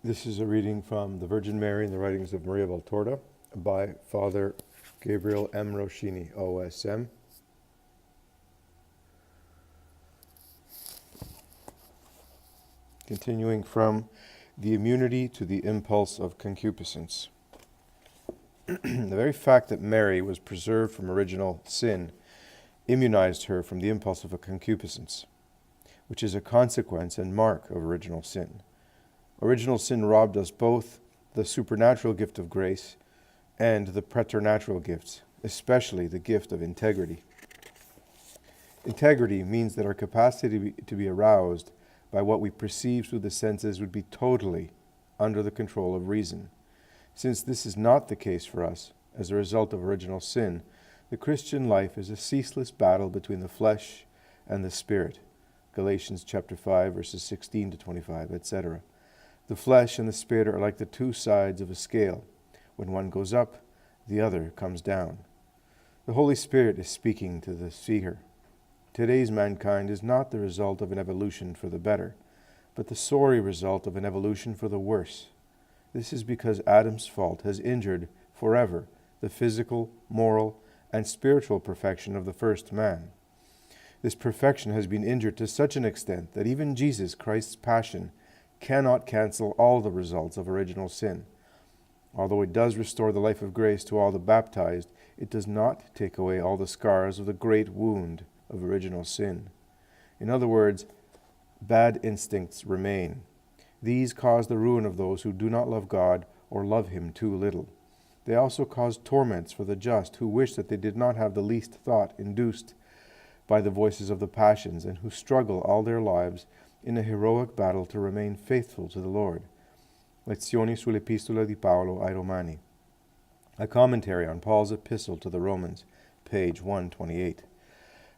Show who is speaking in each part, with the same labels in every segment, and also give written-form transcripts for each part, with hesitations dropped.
Speaker 1: This is a reading from the Virgin Mary and the writings of Maria Valtorta by Father Gabriel M. Roschini, OSM. Continuing from the immunity to the impulse of concupiscence. The very fact that Mary was preserved from original sin immunized her from the impulse of a concupiscence, which is a consequence and mark of original sin. Original sin robbed us both the supernatural gift of grace and the preternatural gifts, especially the gift of integrity. Integrity means that our capacity to be aroused by what we perceive through the senses would be totally under the control of reason. Since this is not the case for us, as a result of original sin, the Christian life is a ceaseless battle between the flesh and the spirit. Galatians chapter 5, verses 16 to 25, etc. The flesh and the spirit are like the two sides of a scale. When one goes up, the other comes down. The Holy Spirit is speaking to the seeker. Today's mankind is not the result of an evolution for the better, but the sorry result of an evolution for the worse. This is because Adam's fault has injured forever the physical, moral, and spiritual perfection of the first man. This perfection has been injured to such an extent that even Jesus Christ's passion cannot cancel all the results of original sin. Although it does restore the life of grace to all the baptized, it does not take away all the scars of the great wound of original sin. In other words, bad instincts remain. These cause the ruin of those who do not love God or love Him too little. They also cause torments for the just who wish that they did not have the least thought induced by the voices of the passions and who struggle all their lives in a heroic battle to remain faithful to the Lord. Lezioni sull'Epistola di Paolo ai Romani. A commentary on Paul's epistle to the Romans, page 128.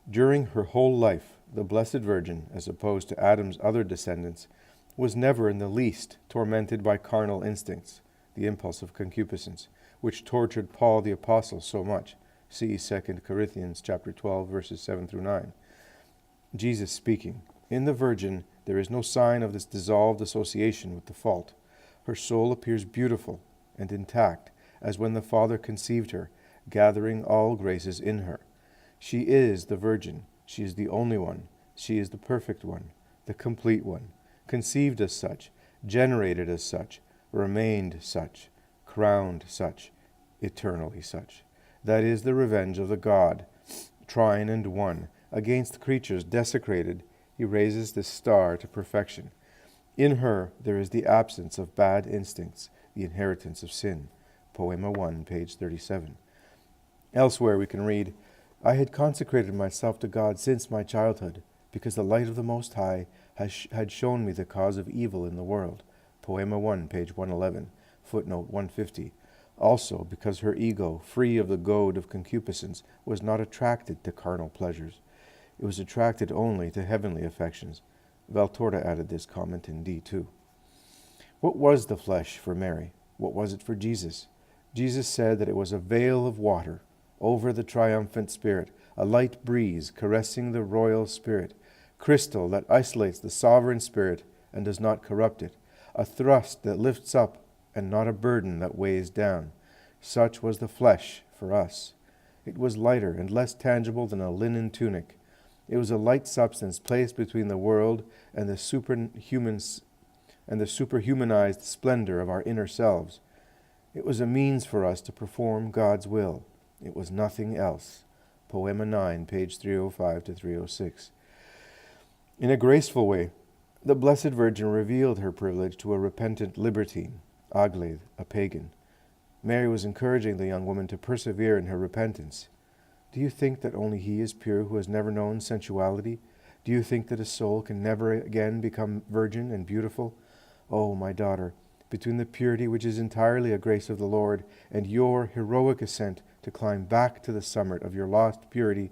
Speaker 1: During her whole life, the Blessed Virgin, as opposed to Adam's other descendants, was never in the least tormented by carnal instincts, the impulse of concupiscence, which tortured Paul the Apostle so much. See 2 Corinthians chapter 12, verses 7 through 9. Jesus speaking. In the Virgin, there is no sign of this dissolved association with the fault. Her soul appears beautiful and intact, as when the Father conceived her, gathering all graces in her. She is the Virgin. She is the only one. She is the perfect one, the complete one, conceived as such, generated as such, remained such, crowned such, eternally such. That is the revenge of the God, trine and one, against creatures desecrated. He raises this star to perfection. In her there is the absence of bad instincts, the inheritance of sin. Poema 1, page 37. Elsewhere we can read, I had consecrated myself to God since my childhood, because the light of the Most High had shown me the cause of evil in the world. Poema 1, page 111, footnote 150. Also because her ego, free of the goad of concupiscence, was not attracted to carnal pleasures. It was attracted only to heavenly affections. Valtorta added this comment in D2. What was the flesh for Mary? What was it for Jesus? Jesus said that it was a veil of water over the triumphant spirit, a light breeze caressing the royal spirit, crystal that isolates the sovereign spirit and does not corrupt it, a thrust that lifts up and not a burden that weighs down. Such was the flesh for us. It was lighter and less tangible than a linen tunic. It was a light substance placed between the world and the superhumanized splendor of our inner selves. It was a means for us to perform God's will. It was nothing else. Poema 9, page 305 to 306. In a graceful way, the Blessed Virgin revealed her privilege to a repentant libertine, Aglaid, a pagan. Mary was encouraging the young woman to persevere in her repentance. Do you think that only he is pure who has never known sensuality? Do you think that a soul can never again become virgin and beautiful? Oh, my daughter, between the purity which is entirely a grace of the Lord and your heroic ascent to climb back to the summit of your lost purity,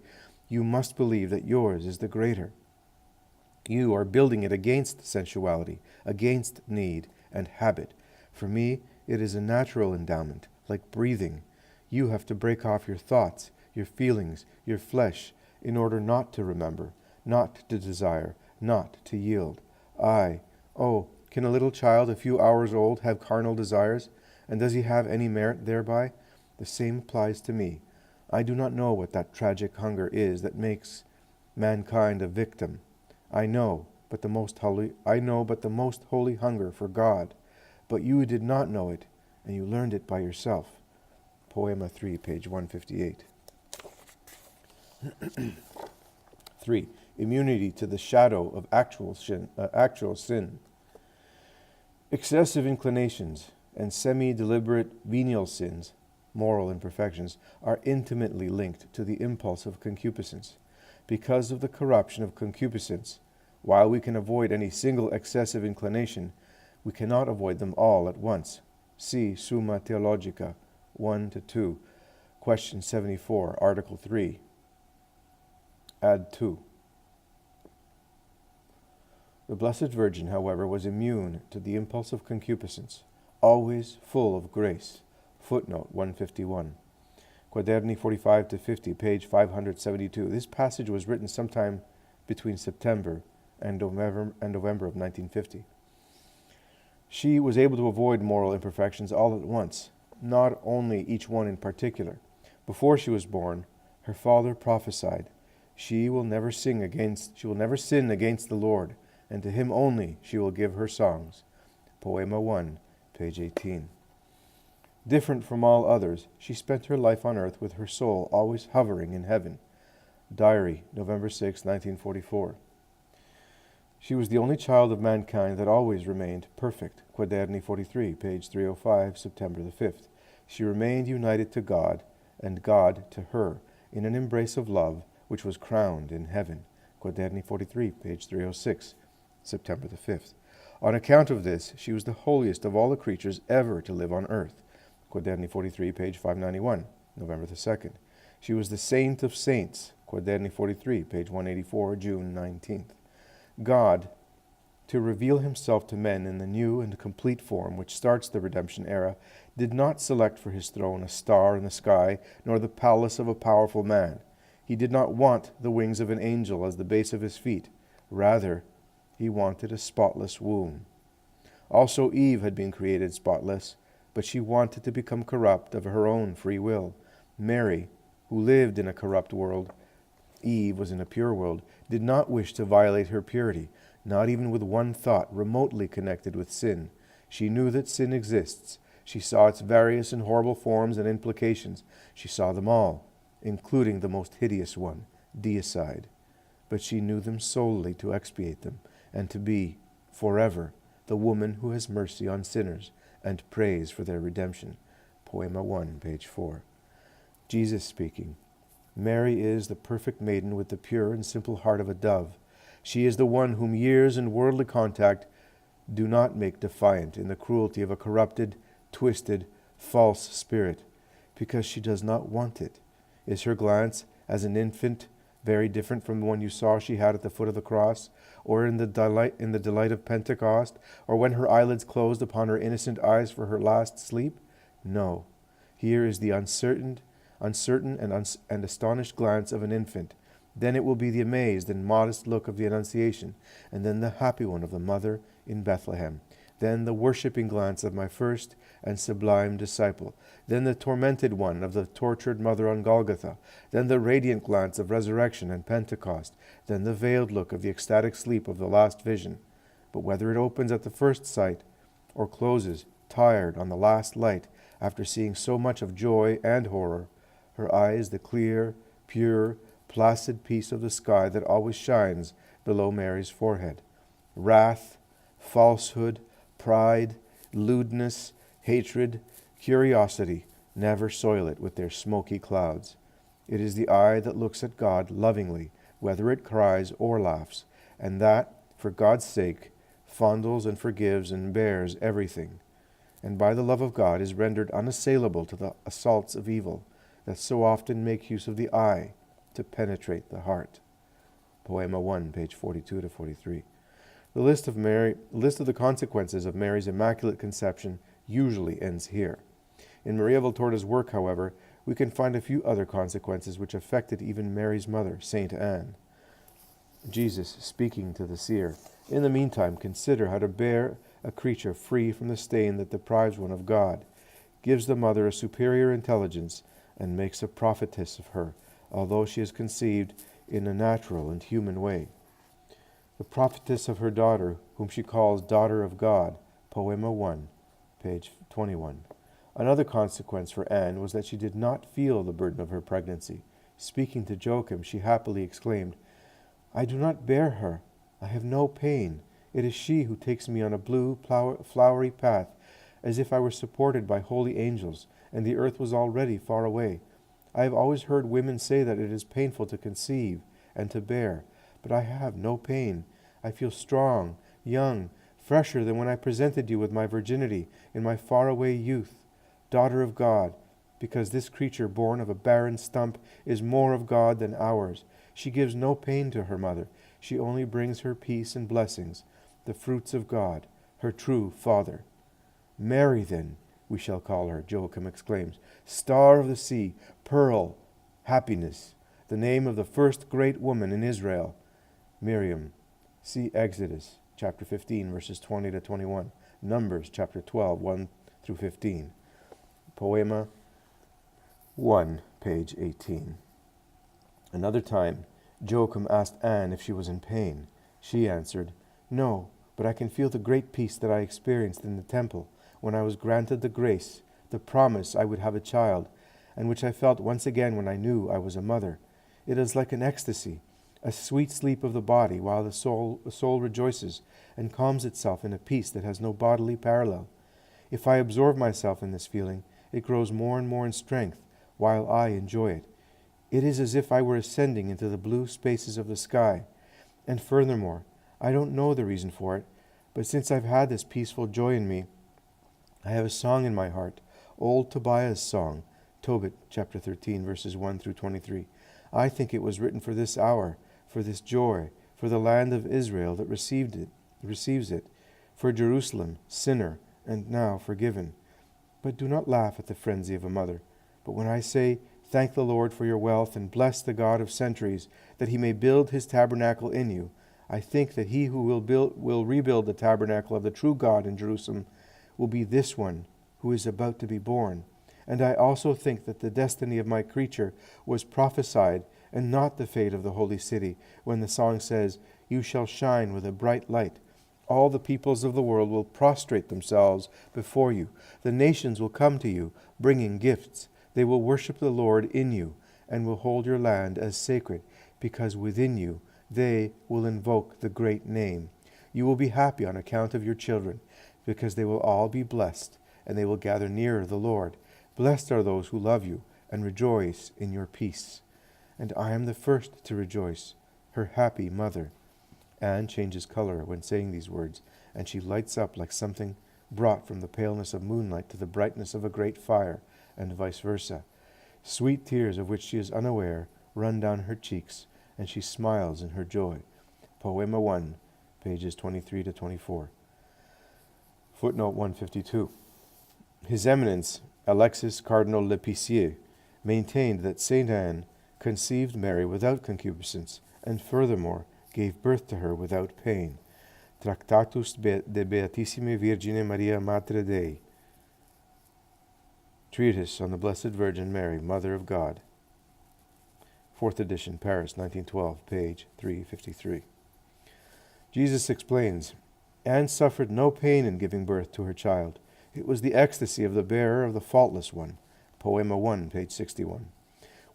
Speaker 1: you must believe that yours is the greater. You are building it against sensuality, against need and habit. For me, it is a natural endowment, like breathing. You have to break off your thoughts, your feelings, your flesh, in order not to remember, not to desire, not to yield. Oh, Can a little child, a few hours old, have carnal desires? And does he have any merit thereby? The same applies to me. I do not know what that tragic hunger is that makes mankind a victim. I know but the most holy hunger for God. But you did not know it, and you learned it by yourself. Poema 3, page 158. 3. Immunity to the shadow of actual sin. Excessive inclinations and semi-deliberate venial sins, moral imperfections, are intimately linked to the impulse of concupiscence. Because of the corruption of concupiscence, while we can avoid any single excessive inclination, we cannot avoid them all at once. See Summa Theologica 1-2, question 74, article 3. Add 2. The Blessed Virgin, however, was immune to the impulse of concupiscence, always full of grace. Footnote 151. Quaderni 45-50, page 572. This passage was written sometime between September and November of 1950. She was able to avoid moral imperfections all at once, not only each one in particular. Before she was born, her father prophesied, she will never sin against the Lord, and to him only she will give her songs. Poema 1, page 18. Different from all others, she spent her life on earth with her soul always hovering in heaven. Diary, November 6, 1944. She was the only child of mankind that always remained perfect. Quaderni 43, page 305, September the 5th. She remained united to God, and God to her, in an embrace of love which was crowned in heaven. Quaderni 43, page 306, September the 5th. On account of this, she was the holiest of all the creatures ever to live on earth. Quaderni 43, page 591, November the 2nd. She was the saint of saints. Quaderni 43, page 184, June 19th. God, to reveal himself to men in the new and complete form which starts the redemption era, did not select for his throne a star in the sky, nor the palace of a powerful man. He did not want the wings of an angel as the base of his feet. Rather, he wanted a spotless womb. Also Eve had been created spotless, but she wanted to become corrupt of her own free will. Mary, who lived in a corrupt world, Eve was in a pure world, did not wish to violate her purity, not even with one thought remotely connected with sin. She knew that sin exists. She saw its various and horrible forms and implications. She saw them all, including the most hideous one, deicide. But she knew them solely to expiate them, and to be, forever, the woman who has mercy on sinners and prays for their redemption. Poema 1, page 4. Jesus speaking. Mary is the perfect maiden with the pure and simple heart of a dove. She is the one whom years and worldly contact do not make defiant in the cruelty of a corrupted, twisted, false spirit, because she does not want it. Is her glance, as an infant, very different from the one you saw she had at the foot of the cross, or in the delight of Pentecost, or when her eyelids closed upon her innocent eyes for her last sleep? No. Here is the uncertain and astonished glance of an infant. Then it will be the amazed and modest look of the Annunciation, and then the happy one of the Mother in Bethlehem. Then the worshipping glance of my first and sublime disciple. Then the tormented one of the tortured Mother on Golgotha. Then the radiant glance of resurrection and Pentecost. Then the veiled look of the ecstatic sleep of the last vision. But whether it opens at the first sight, or closes, tired, on the last light, after seeing so much of joy and horror, her eyes the clear, pure, placid peace of the sky that always shines below Mary's forehead. Wrath, falsehood, pride, lewdness, hatred, curiosity never soil it with their smoky clouds. It is the eye that looks at God lovingly, whether it cries or laughs, and that, for God's sake, fondles and forgives and bears everything, and by the love of God is rendered unassailable to the assaults of evil that so often make use of the eye to penetrate the heart. Poema 1, page 42-43. The list of the consequences of Mary's immaculate conception usually ends here. In Maria Valtorta's work, however, we can find a few other consequences which affected even Mary's mother, Saint Anne. Jesus speaking to the seer. In the meantime, consider how to bear a creature free from the stain that deprives one of God, gives the mother a superior intelligence, and makes a prophetess of her, although she is conceived in a natural and human way. The prophetess of her daughter, whom she calls Daughter of God, Poema 1, page 21. Another consequence for Anne was that she did not feel the burden of her pregnancy. Speaking to Joachim, she happily exclaimed, "I do not bear her. I have no pain. It is she who takes me on a blue, flowery path, as if I were supported by holy angels, and the earth was already far away. I have always heard women say that it is painful to conceive and to bear, but I have no pain. I feel strong, young, fresher than when I presented you with my virginity in my faraway youth. Daughter of God, because this creature born of a barren stump is more of God than ours. She gives no pain to her mother. She only brings her peace and blessings, the fruits of God, her true Father. Mary, then, we shall call her," Joachim exclaims, "star of the sea, pearl, happiness, the name of the first great woman in Israel." Miriam, see Exodus chapter 15, verses 20 to 21, Numbers chapter 12, 1 through 15. Poema 1, page 18. Another time, Joachim asked Anne if she was in pain. She answered, "No, but I can feel the great peace that I experienced in the temple when I was granted the grace, the promise I would have a child, and which I felt once again when I knew I was a mother. It is like an ecstasy, a sweet sleep of the body, while the soul rejoices and calms itself in a peace that has no bodily parallel. If I absorb myself in this feeling, it grows more and more in strength, while I enjoy it. It is as if I were ascending into the blue spaces of the sky. And furthermore, I don't know the reason for it, but since I've had this peaceful joy in me, I have a song in my heart, old Tobiah's song, Tobit chapter 13, verses 1 through 23. I think it was written for this hour, for this joy, for the land of Israel that receives it, for Jerusalem, sinner, and now forgiven. But do not laugh at the frenzy of a mother. But when I say, thank the Lord for your wealth, and bless the God of centuries, that he may build his tabernacle in you, I think that he who will rebuild the tabernacle of the true God in Jerusalem will be this one who is about to be born. And I also think that the destiny of my creature was prophesied, and not the fate of the holy city, when the song says, you shall shine with a bright light. All the peoples of the world will prostrate themselves before you. The nations will come to you, bringing gifts. They will worship the Lord in you, and will hold your land as sacred, because within you they will invoke the great name. You will be happy on account of your children, because they will all be blessed, and they will gather nearer the Lord. Blessed are those who love you, and rejoice in your peace. And I am the first to rejoice, her happy mother. Anne changes color when saying these words, and she lights up like something brought from the paleness of moonlight to the brightness of a great fire, and vice versa. Sweet tears of which she is unaware run down her cheeks, and she smiles in her joy. Poema 1, pages 23 to 24. Footnote 152. His Eminence, Alexis Cardinal L'Épicier, maintained that Saint Anne conceived Mary without concupiscence, and furthermore gave birth to her without pain. Tractatus de Beatissime Virgine Maria Mater Dei. Treatise on the Blessed Virgin Mary, Mother of God. 4th edition, Paris, 1912, page 353. Jesus explains, Anne suffered no pain in giving birth to her child. It was the ecstasy of the bearer of the faultless one. Poema 1, page 61.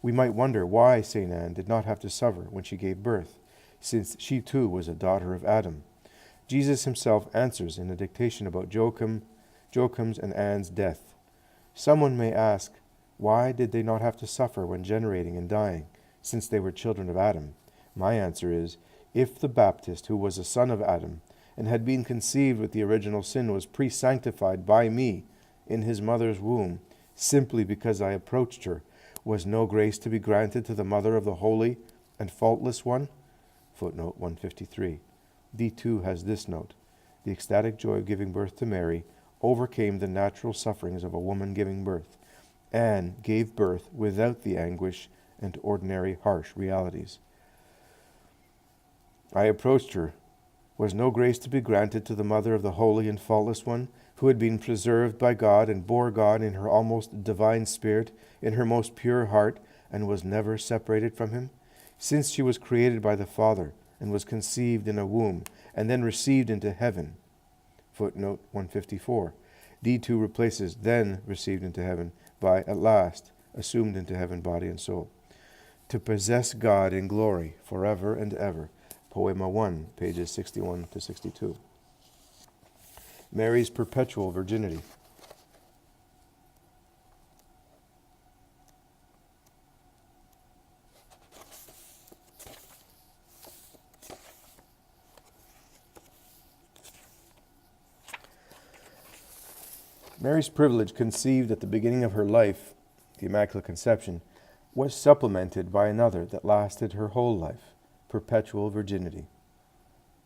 Speaker 1: We might wonder why St. Anne did not have to suffer when she gave birth, since she too was a daughter of Adam. Jesus himself answers in a dictation about Joachim's and Anne's death. Someone may ask, why did they not have to suffer when generating and dying, since they were children of Adam? My answer is, if the Baptist, who was a son of Adam, and had been conceived with the original sin, was pre-sanctified by me in his mother's womb, simply because I approached her, was no grace to be granted to the mother of the holy and faultless one? Footnote 153. D2 has this note. The ecstatic joy of giving birth to Mary overcame the natural sufferings of a woman giving birth. Anne gave birth without the anguish and ordinary harsh realities. I approached her Was no grace to be granted to the mother of the Holy and Faultless One, who had been preserved by God and bore God in her almost divine spirit, in her most pure heart, and was never separated from him? Since she was created by the Father, and was conceived in a womb, and then received into heaven. Footnote 154. D2 replaces then received into heaven by at last assumed into heaven, body and soul. To possess God in glory forever and ever. Poema 1, pages 61 to 62. Mary's perpetual virginity. Mary's privilege, conceived at the beginning of her life, the Immaculate Conception, was supplemented by another that lasted her whole life, perpetual virginity.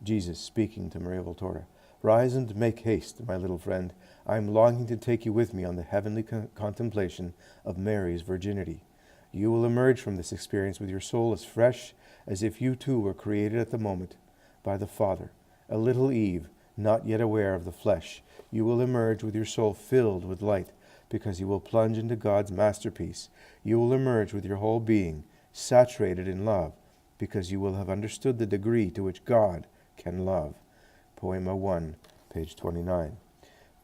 Speaker 1: Jesus speaking to Maria Valtorta, "Rise and make haste, my little friend. I am longing to take you with me on the heavenly contemplation of Mary's virginity. You will emerge from this experience with your soul as fresh as if you too were created at the moment by the Father, a little Eve, not yet aware of the flesh. You will emerge with your soul filled with light, because you will plunge into God's masterpiece. You will emerge with your whole being saturated in love, because you will have understood the degree to which God can love." Poema 1, page 29.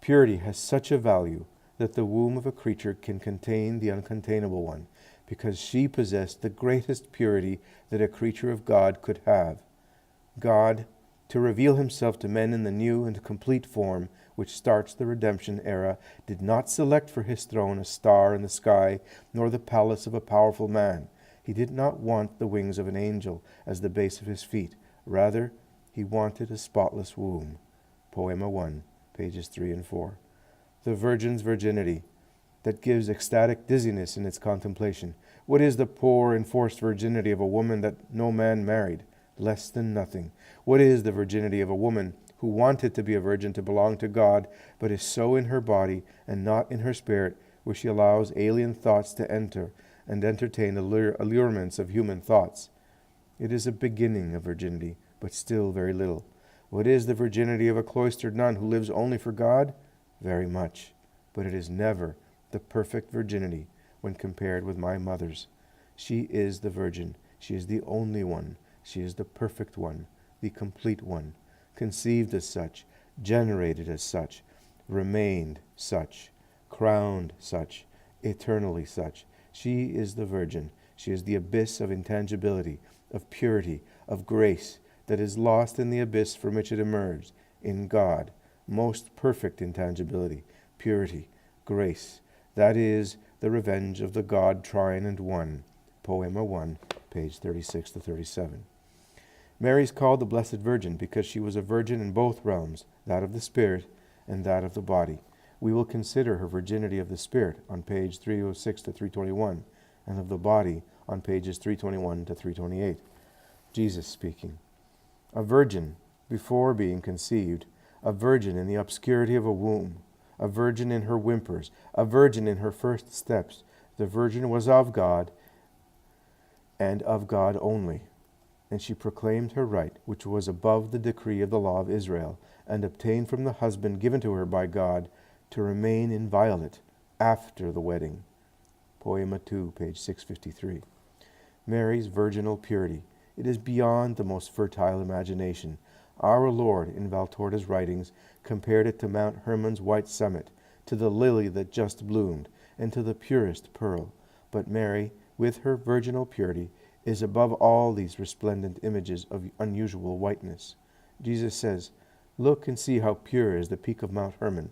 Speaker 1: Purity has such a value that the womb of a creature can contain the uncontainable one, because she possessed the greatest purity that a creature of God could have. God, to reveal himself to men in the new and complete form which starts the redemption era, did not select for his throne a star in the sky, nor the palace of a powerful man. He did not want the wings of an angel as the base of his feet. Rather, he wanted a spotless womb. Poema 1, pages 3 and 4. The Virgin's virginity, that gives ecstatic dizziness in its contemplation. What is the poor enforced virginity of a woman that no man married? Less than nothing. What is the virginity of a woman who wanted to be a virgin to belong to God, but is so in her body and not in her spirit, where she allows alien thoughts to enter and entertain allurements of human thoughts? It is a beginning of virginity, but still very little. What is the virginity of a cloistered nun who lives only for God? Very much, but it is never the perfect virginity when compared with my mother's. She is the virgin. She is the only one. She is the perfect one, the complete one, conceived as such, generated as such, remained such, crowned such, eternally such. She is the Virgin. She is the abyss of intangibility, of purity, of grace, that is lost in the abyss from which it emerged, in God, most perfect intangibility, purity, grace. That is the revenge of the God trine and one. Poema 1, page 36 to 37. Mary is called the Blessed Virgin because she was a virgin in both realms, that of the Spirit and that of the body. We will consider her virginity of the Spirit on page 306 to 321, and of the body on pages 321 to 328. Jesus speaking. A virgin before being conceived, a virgin in the obscurity of a womb, a virgin in her whimpers, a virgin in her first steps. The virgin was of God and of God only. And she proclaimed her right, which was above the decree of the law of Israel, and obtained from the husband given to her by God to remain inviolate after the wedding. Poema 2, page 653. Mary's virginal purity. It is beyond the most fertile imagination. Our Lord, in Valtorta's writings, compared it to Mount Hermon's white summit, to the lily that just bloomed, and to the purest pearl. But Mary, with her virginal purity, is above all these resplendent images of unusual whiteness. Jesus says, "Look and see how pure is the peak of Mount Hermon,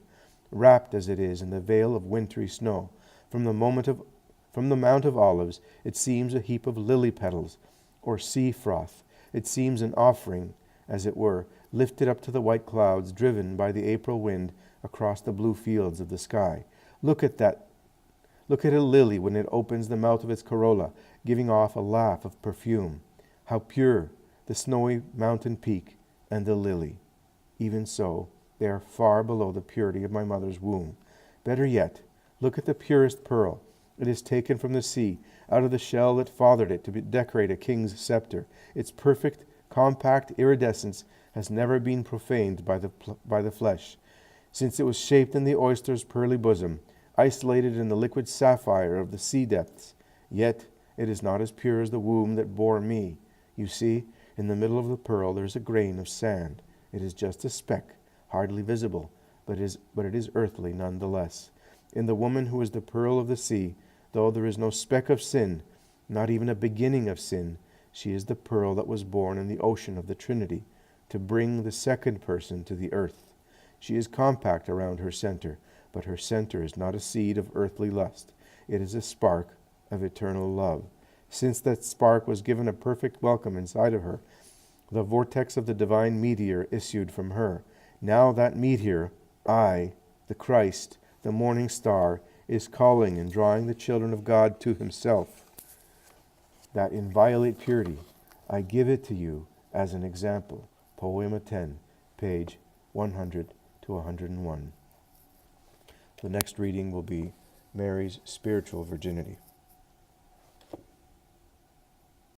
Speaker 1: wrapped as it is in the veil of wintry snow. From the Mount of Olives it seems a heap of lily petals, or sea froth. It seems an offering, as it were, lifted up to the white clouds, driven by the April wind across the blue fields of the sky. Look at a lily when it opens the mouth of its corolla, giving off a laugh of perfume. How pure the snowy mountain peak and the lily. Even so, they are far below the purity of my mother's womb. Better yet, look at the purest pearl. It is taken from the sea, out of the shell that fathered it to decorate a king's scepter. Its perfect, compact iridescence has never been profaned by the flesh, since it was shaped in the oyster's pearly bosom, isolated in the liquid sapphire of the sea depths. Yet it is not as pure as the womb that bore me. You see, in the middle of the pearl there is a grain of sand. It is just a speck, hardly visible, but it is earthly none the less. In the woman who is the pearl of the sea, though there is no speck of sin, not even a beginning of sin, she is the pearl that was born in the ocean of the Trinity, to bring the second person to the earth. She is compact around her center, but her center is not a seed of earthly lust. It is a spark of eternal love. Since that spark was given a perfect welcome inside of her, the vortex of the divine meteor issued from her. Now that meteor, I, the Christ, the morning star, is calling and drawing the children of God to himself. That inviolate purity, I give it to you as an example. Poema 10, page 100 to 101. The next reading will be Mary's spiritual virginity.